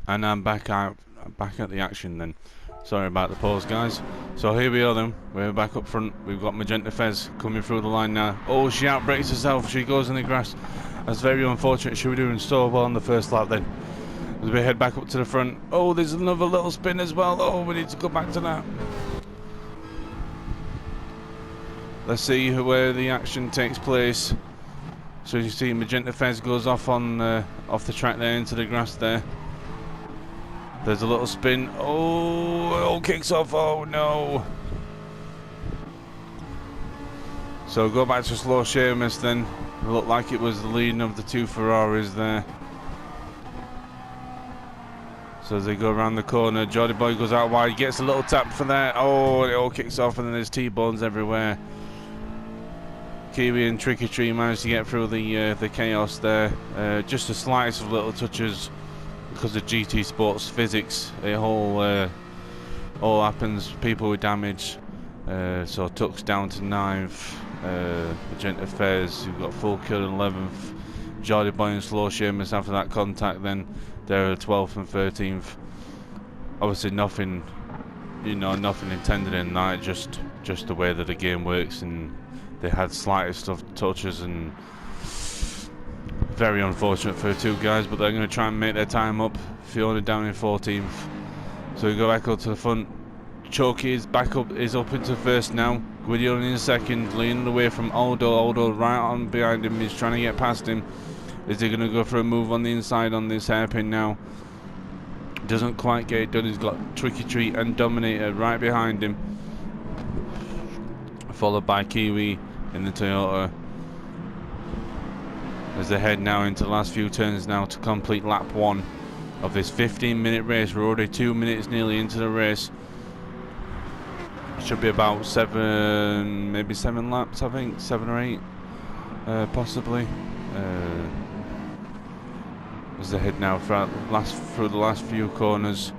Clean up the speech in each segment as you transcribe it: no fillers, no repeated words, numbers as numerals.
And I'm back at the action then. Sorry about the pause, guys. So here we are then. We're back up front. We've got Magenta Fez coming through the line now. Oh, she outbreaks herself. She goes in the grass. That's very unfortunate. She was doing so well on the first lap then. As we head back up to the front. Oh, there's another little spin as well. Oh, we need to go back to that. Let's see where the action takes place. So you see Magenta Fez goes off on off the track there into the grass there. There's a little spin. Oh, it all kicks off. Oh no. So go back to slow Sheamus then. It looked like it was the leading of the two Ferraris there. So as they go around the corner, Geordie Boy goes out wide, gets a little tap for that. Oh, it all kicks off and then there's T-bones everywhere. Kiwi and Tricky Tree managed to get through the chaos there. Just the slightest of little touches. Because of GT Sports physics, it all happens. People with damage. So Tuck's down to 9th. Magenta Fez, you've got full kill in 11th. Geordie Boy and Slow Sheamus after that contact. Then they're 12th and 13th. Obviously nothing, nothing intended in that. Just the way that the game works, and they had slightest of touches and. Very unfortunate for the two guys, but they're going to try and make their time up. Fiona down in 14th. So we go back up to the front. Choky is up into first now. Gwydion in second, leaning away from Aldo. Aldo right on behind him. He's trying to get past him. Is he going to go for a move on the inside on this hairpin now? Doesn't quite get it done. He's got Tricky Treat and Dominator right behind him. Followed by Kiwi in the Toyota. As they head now into the last few turns now to complete lap 1 of this 15-minute race. We're already 2 minutes nearly into the race. Should be about 7, maybe 7 laps, I think, 7 or 8, possibly. As they head now through the last few corners.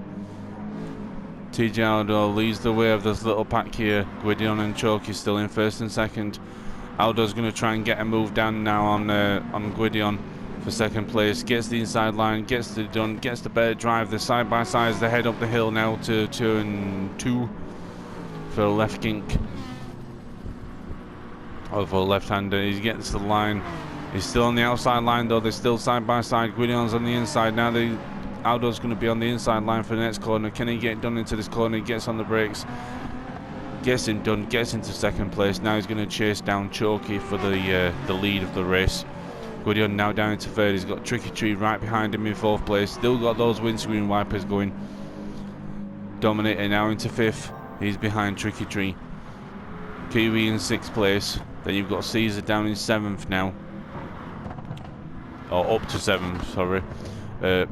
TJ Aldo leads the way of this little pack here. Gwydion and Choky still in first and second. Aldo's going to try and get a move down now on Gwydion for second place. Gets the inside line, gets it done, gets the better drive. The side by sides, they head up the hill now to turn 2 for the left kink. Oh, for the left hander. He gets the line. He's still on the outside line though. They're still side by side. Gwydion's on the inside now. Aldo's going to be on the inside line for the next corner. Can he get done into this corner? He gets on the brakes. Gets him done, gets into second place. Now he's going to chase down Choky for the lead of the race. Gwydion now down into third. He's got Tricky Tree right behind him in fourth place. Still got those windscreen wipers going. Dominator now into fifth. He's behind Tricky Tree. Kiwi in sixth place. Then you've got Caesar down in seventh now. Or up to seventh, sorry.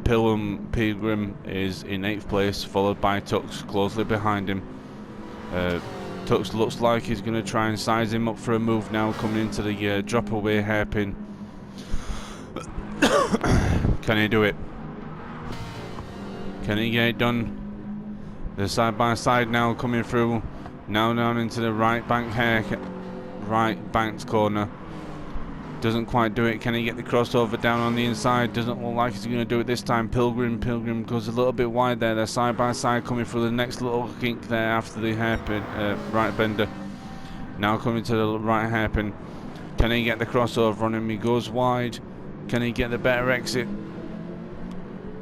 Pilgrim is in eighth place, followed by Tux closely behind him. Tux looks like he's going to try and size him up for a move now, coming into the drop away hairpin. Can he do it? Can he get it done? They're side by side now, coming through. Now down into the right banked corner. Doesn't quite do it. Can he get the crossover down on the inside? Doesn't look like he's going to do it this time. Pilgrim goes a little bit wide there. They're side by side coming through the next little kink there after the hairpin, right bender. Now coming to the right hairpin. Can he get the crossover on him? He goes wide. Can he get the better exit?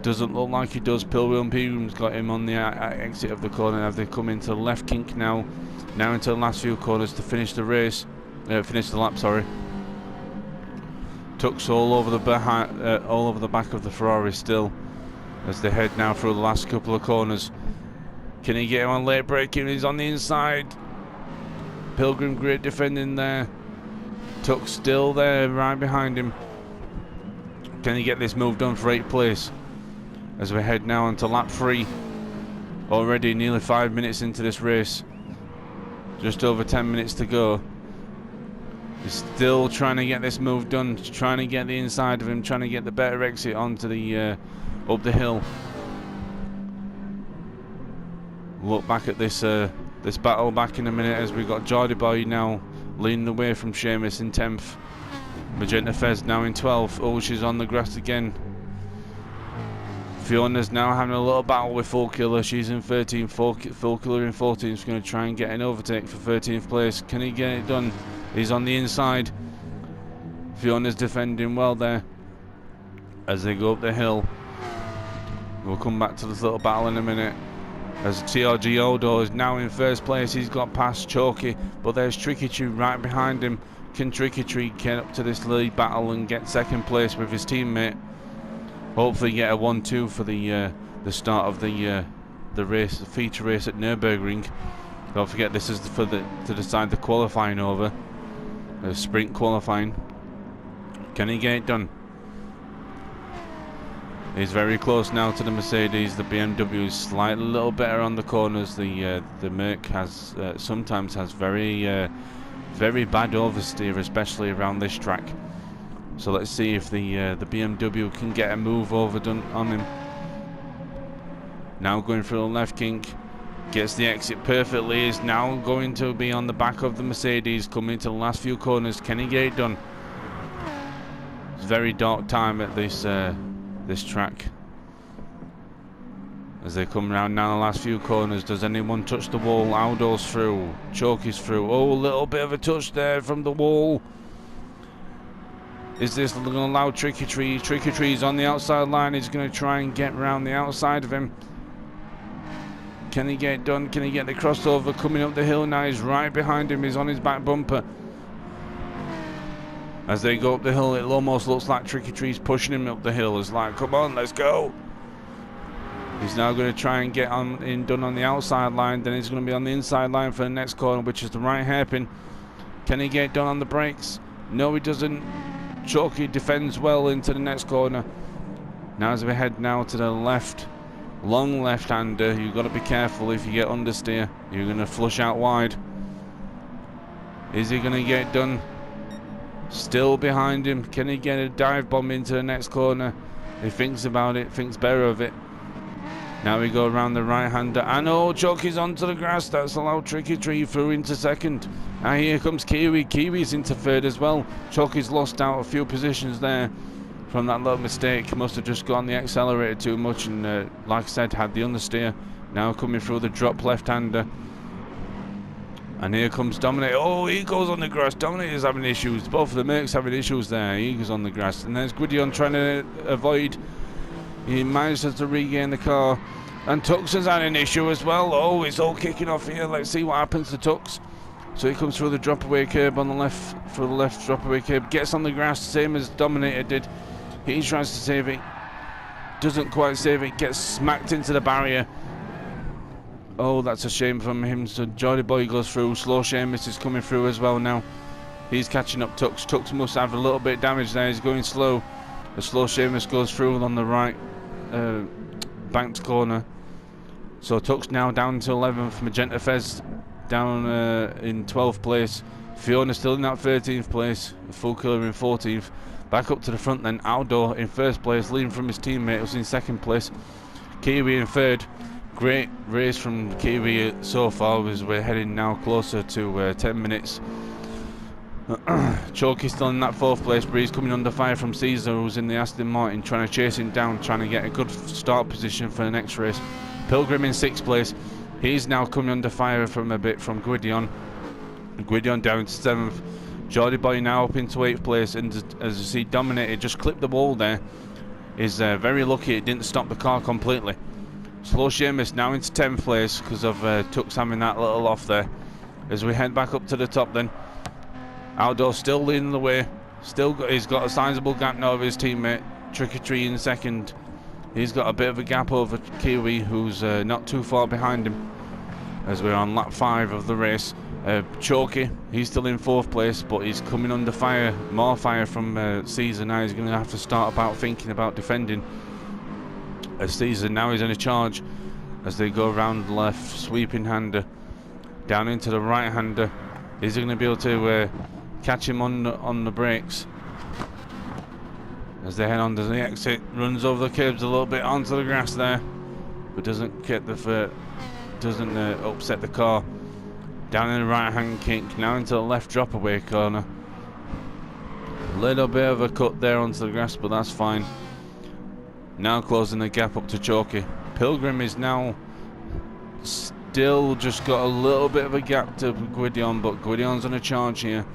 Doesn't look like he does. Pilgrim's got him on the exit of the corner. Have they come into the left kink now? Now into the last few corners to finish the race. Finish the lap, sorry. Tucks all over the back of the Ferrari still, as they head now through the last couple of corners. Can he get him on late braking? He's on the inside. Pilgrim great defending there. Tucks still there, right behind him. Can he get this move done for 8th place? As we head now onto lap 3. Already nearly 5 minutes into this race. Just over 10 minutes to go. He's still trying to get this move done, trying to get the inside of him, trying to get the better exit onto the up the hill. Look back at this this battle back in a minute, as we got Jordy Boy now leading the way from Seamus in 10th. Magenta Fez now in 12th. Oh, she's on the grass again. Fiona's now having a little battle with Full Killer. She's in 13th. Full Killer in 14th. She's going to try and get an overtake for 13th place. Can he get it done? He's on the inside. Fiona's defending well there as they go up the hill. We'll come back to this little battle in a minute. As TRG Odo is now in 1st place. He's got past Choky, but there's Tricky Tree right behind him. Can Tricky Tree get up to this lead battle and get 2nd place with his teammate? Hopefully get a 1-2 for the start of the race, the feature race at Nürburgring. Don't forget, this is to decide the qualifying over. The sprint qualifying. Can he get it done? He's very close now to the Mercedes. The BMW is slightly a little better on the corners. The Merc has sometimes has very bad oversteer, especially around this track. So let's see if the BMW can get a move overdone on him. Now going through the left kink. Gets the exit perfectly. Is now going to be on the back of the Mercedes, coming to the last few corners. Can he get it done? It's very dark time at this this track. As they come around now the last few corners, does anyone touch the wall? Aldo's through. Choky's through. Oh, a little bit of a touch there from the wall. Is this going to allow Tricky Tree? Tricky Tree's on the outside line. He's going to try and get around the outside of him. Can he get it done? Can he get the crossover coming up the hill now? He's right behind him. He's on his back bumper. As they go up the hill, it almost looks like Tricky Tree's pushing him up the hill. It's like, come on, let's go. He's now going to try and get done on the outside line. Then he's going to be on the inside line for the next corner, which is the right hairpin. Can he get it done on the brakes? No, he doesn't. Choky defends well into the next corner. Now as we head now to the left. Long left-hander, you've got to be careful if you get understeer. You're going to flush out wide. Is he going to get it done? Still behind him. Can he get a dive bomb into the next corner? He thinks about it, thinks better of it. Now we go around the right-hander. And oh, Choky's onto the grass. That's allowed Tricky Tree through into 2nd. And here comes Kiwi. Kiwi's into 3rd as well. Choky's lost out a few positions there from that little mistake. Must have just got on the accelerator too much and like I said, had the understeer. Now coming through the drop left-hander. And here comes Dominic. Oh, he goes on the grass. Dominic is having issues. Both of the Mercs having issues there. He goes on the grass. And there's Gwydion trying to avoid. He manages to regain the car. And Tux has had an issue as well. Oh, it's all kicking off here. Let's see what happens to Tux. So he comes through the drop-away curb on the left, through the left drop-away curb. Gets on the grass, same as Dominator did. He tries to save it. Doesn't quite save it. Gets smacked into the barrier. Oh, that's a shame from him. So Jordy Boy goes through. Slow Seamus is coming through as well now. He's catching up Tux. Tux must have a little bit of damage there. He's going slow. The Slow Seamus goes through on the right banked corner. So Tux now down to 11th. Magenta Fez down in 12th place. Fiona still in that 13th place. Full Killer in 14th. Back up to the front then, Aldo in first place, leading from his teammate who's in second place. Kiwi in third. Great race from Kiwi so far as we're heading now closer to 10 minutes. Choky's still in that fourth place, but he's coming under fire from Caesar, who's in the Aston Martin, trying to chase him down, trying to get a good start position for the next race. Pilgrim in sixth place. He's now coming under fire from a bit from Gwydion. Gwydion down to seventh. Geordie Boy now up into eighth place, and as you see, Dominator just clipped the wall there. Is very lucky it didn't stop the car completely. Slow Seamus now into 10th place because of Tux having that little off there. As we head back up to the top then, Aldo still leading the way. He's got a sizable gap now of his teammate. Tricky Tree in second. He's got a bit of a gap over Kiwi, who's not too far behind him. As we're on lap 5 of the race. Choky, he's still in fourth place, but he's coming under fire, more fire from Caesar now. He's going to have to start thinking about defending. As Caesar now is in a charge as they go around the left, sweeping hander down into the right hander. Is he going to be able to catch him on the brakes as they head on to the exit? Runs over the curbs a little bit onto the grass there, but doesn't get the upset the car. Down in the right hand kink, now into the left drop away corner. A little bit of a cut there onto the grass, but that's fine. Now closing the gap up to Choky. Pilgrim is now still just got a little bit of a gap to Gwydion, but Gwydion's on a charge here.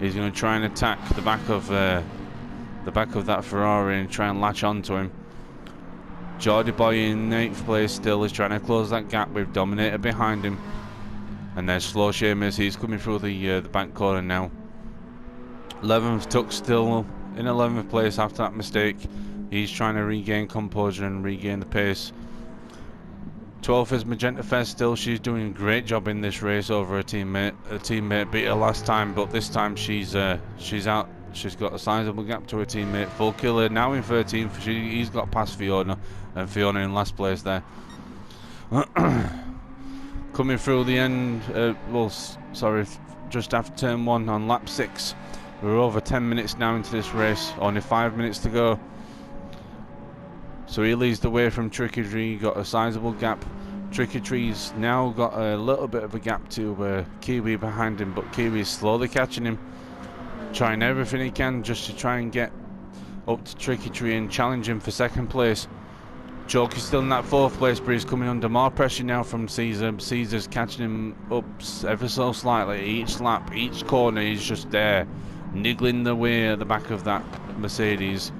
He's going to try and attack the back of that Ferrari and try and latch onto him. Geordie Boy in 8th place still is trying to close that gap with Dominator behind him. And there's Slow Seamus, he's coming through the back corner now. 11th, Tux still in 11th place after that mistake. He's trying to regain composure and regain the pace. 12th is Magenta Fez still. She's doing a great job in this race over her teammate. Her teammate beat her last time, but this time she's out. She's got a sizable gap to her teammate. Full Killer now in 13th. He's got past Fiona, and Fiona in last place there. Coming through the end, just after turn 1 on lap 6. We're over 10 minutes now into this race, only 5 minutes to go. So he leads the way from Tricky Tree, got a sizable gap. Tricky Tree's now got a little bit of a gap to Kiwi behind him, but Kiwi's slowly catching him. Trying everything he can just to try and get up to Tricky Tree and challenge him for second place. Choky's still in that fourth place, but he's coming under more pressure now from Caesar. Caesar's catching him up ever so slightly. Each lap, each corner, he's just there, niggling the way at the back of that Mercedes.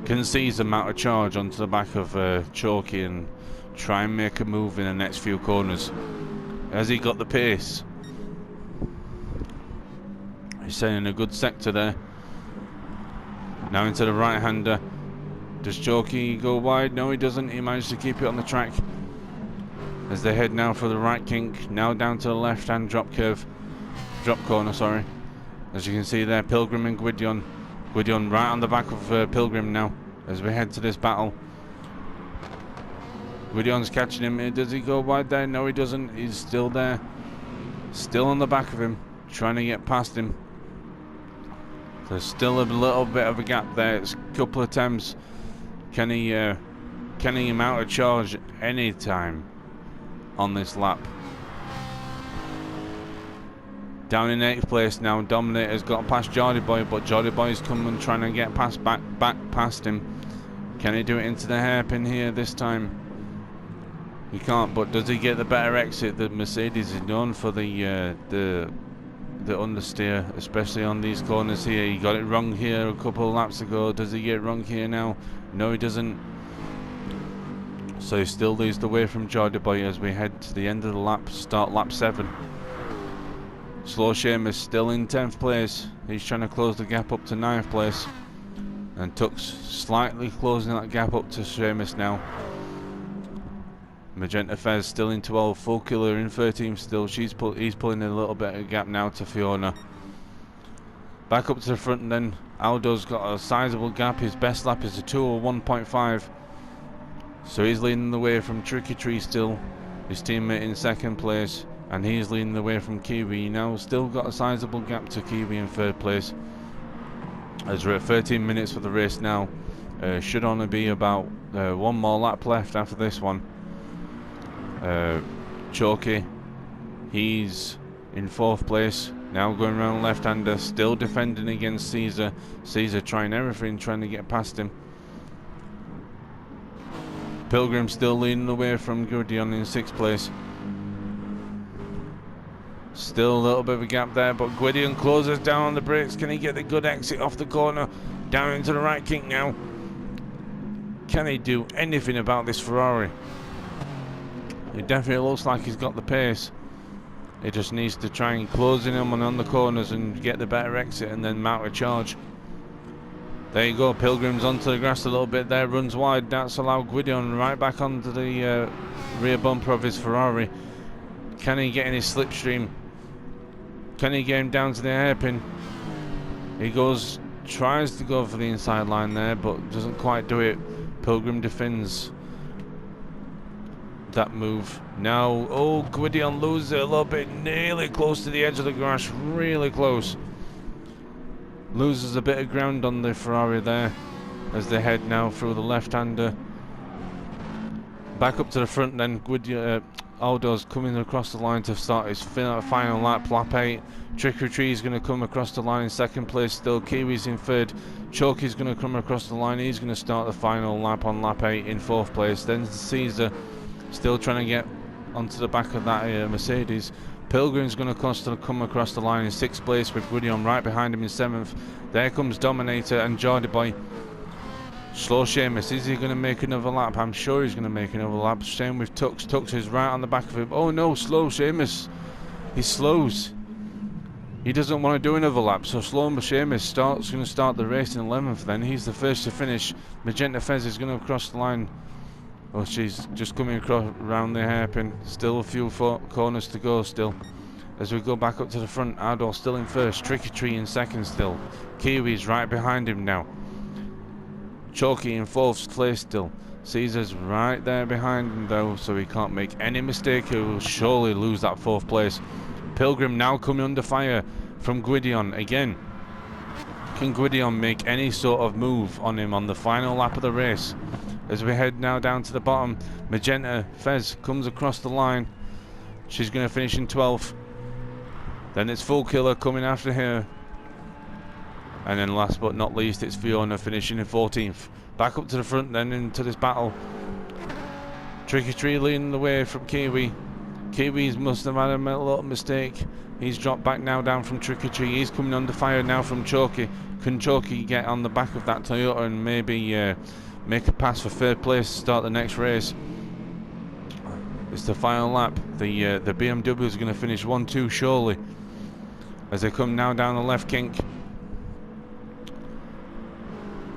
Can Caesar mount a charge onto the back of Choky and try and make a move in the next few corners? Has he got the pace? He's sending a good sector there. Now into the right-hander. Does Choky go wide? No, he doesn't. He managed to keep it on the track. As they head now for the right kink. Now down to the left-hand drop corner, sorry. As you can see there, Pilgrim and Gwydion. Gwydion right on the back of Pilgrim now as we head to this battle. Gwydion's catching him. Does he go wide there? No, he doesn't. He's still there. Still on the back of him, trying to get past him. There's still a little bit of a gap there. It's a couple of attempts. Can he mount a charge any time on this lap? Down in 8th place now, Dominator's got past Geordie Boy, but Geordie Boy's coming trying to get back past him. Can he do it into the hairpin here this time? He can't, but does he get the better exit? The Mercedes is known for the understeer, especially on these corners here. He got it wrong here a couple of laps ago. Does he get it wrong here now? No, he doesn't. So he still leads the way from Geordie Boy as we head to the end of the lap, start lap 7. Slow Seamus still in 10th place. He's trying to close the gap up to 9th place. And Tux slightly closing that gap up to Seamus now. Magenta Fez still in 12th. Full Killer in 13th still. He's pulling in a little bit of gap now to Fiona. Back up to the front and then Aldo's got a sizable gap. His best lap is a 2:01.5. So he's leading the way from Tricky Tree still. His teammate in 2nd place. And he's leading the way from Kiwi. Now still got a sizable gap to Kiwi in 3rd place. as we're at 13 minutes for the race now. Should only be about one more lap left after this one. Chalky, he's in 4th place, now going around left-hander, still defending against Caesar. Caesar trying everything, trying to get past him. Pilgrim still leading the way from Gwydion in 6th place. Still a little bit of a gap there, but Gwydion closes down on the brakes. Can he get the good exit off the corner? Down into the right kink now. Can he do anything about this Ferrari? It definitely looks like he's got the pace. He just needs to try and close in on the corners and get the better exit and then mount a charge. There you go, Pilgrim's onto the grass a little bit there, runs wide. That's allowed Gwydion right back onto the rear bumper of his Ferrari. Can he get in his slipstream? Can he get him down to the hairpin? He goes, tries to go for the inside line there, but doesn't quite do it. Pilgrim defends that move. Now, oh, Gwydion loses it a little bit, nearly close to the edge of the grass, really close. Loses a bit of ground on the Ferrari there as they head now through the left-hander. Back up to the front then, Aldo's coming across the line to start his final lap, lap 8. Trick or Treat is going to come across the line in 2nd place still. Kiwi's in 3rd. Chalky's going to come across the line. He's going to start the final lap on lap 8 in 4th place. Then Caesar still trying to get onto the back of that Mercedes. Pilgrim's going to come across the line in 6th place with Gwydion right behind him in 7th. There comes Dominator and Geordie Boy. Slow Seamus, is he going to make another lap? I'm sure he's going to make another lap. Same with Tux. Tux is right on the back of him. Oh no, slow Seamus. He slows. He doesn't want to do another lap, so slow Seamus going to start the race in 11th then. He's the first to finish. Magenta Fez is going to cross the line. Oh, she's just coming across around the hairpin. Still a few corners to go still. As we go back up to the front, Ardor still in 1st. Trick or Treat in 2nd still. Kiwi's right behind him now. Chalky in 4th place still. Caesar's right there behind him though, so he can't make any mistake. He will surely lose that 4th place. Pilgrim now coming under fire from Gwydion again. Can Gwydion make any sort of move on him on the final lap of the race? As we head now down to the bottom, Magenta Fez comes across the line. She's going to finish in 12th. Then it's Full Killer coming after her. And then last but not least, it's Fiona finishing in 14th. Back up to the front then into this battle. Trick or Treat leading the way from Kiwi. Kiwi's must have had a little mistake. He's dropped back now down from Trick or Treat. He's coming under fire now from Chalky. Can Chalky get on the back of that Toyota and maybe make a pass for 3rd place to start the next race? It's the final lap. The BMW is going to finish 1-2 surely. As they come now down the left kink.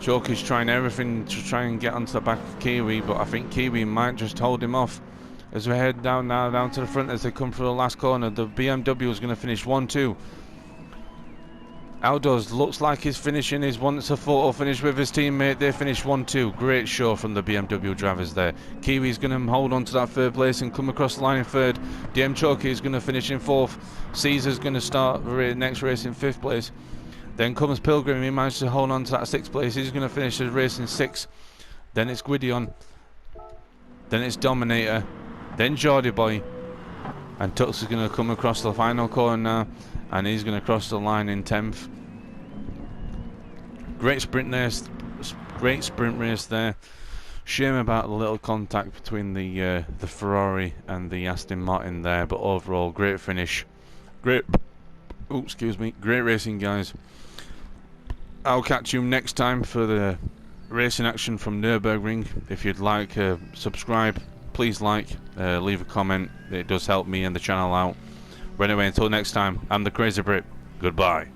Chalky's trying everything to try and get onto the back of Kiwi, but I think Kiwi might just hold him off. As we head down now down to the front as they come through the last corner, the BMW is going to finish 1-2. Aldo's looks like he's finishing. He wants a photo finish with his teammate. They finish 1-2. Great show from the BMW drivers there. Kiwi's going to hold on to that 3rd place and come across the line in 3rd. DM Chalky is going to finish in 4th. Caesar's going to start the next race in 5th place. Then comes Pilgrim. He managed to hold on to that 6th place. He's going to finish the race in 6th. Then it's Gwydion. Then it's Dominator. Then Geordie Boy. And Tux is going to come across the final corner now. And he's going to cross the line in 10th. Great sprint race. Great sprint race there. Shame about the little contact between the Ferrari and the Aston Martin there. But overall, great finish. Great. Oh, excuse me. Great racing, guys. I'll catch you next time for the racing action from Nürburgring. If you'd like, subscribe. Please like, leave a comment. It does help me and the channel out. But anyway, until next time, I'm the Crazy Brit. Goodbye.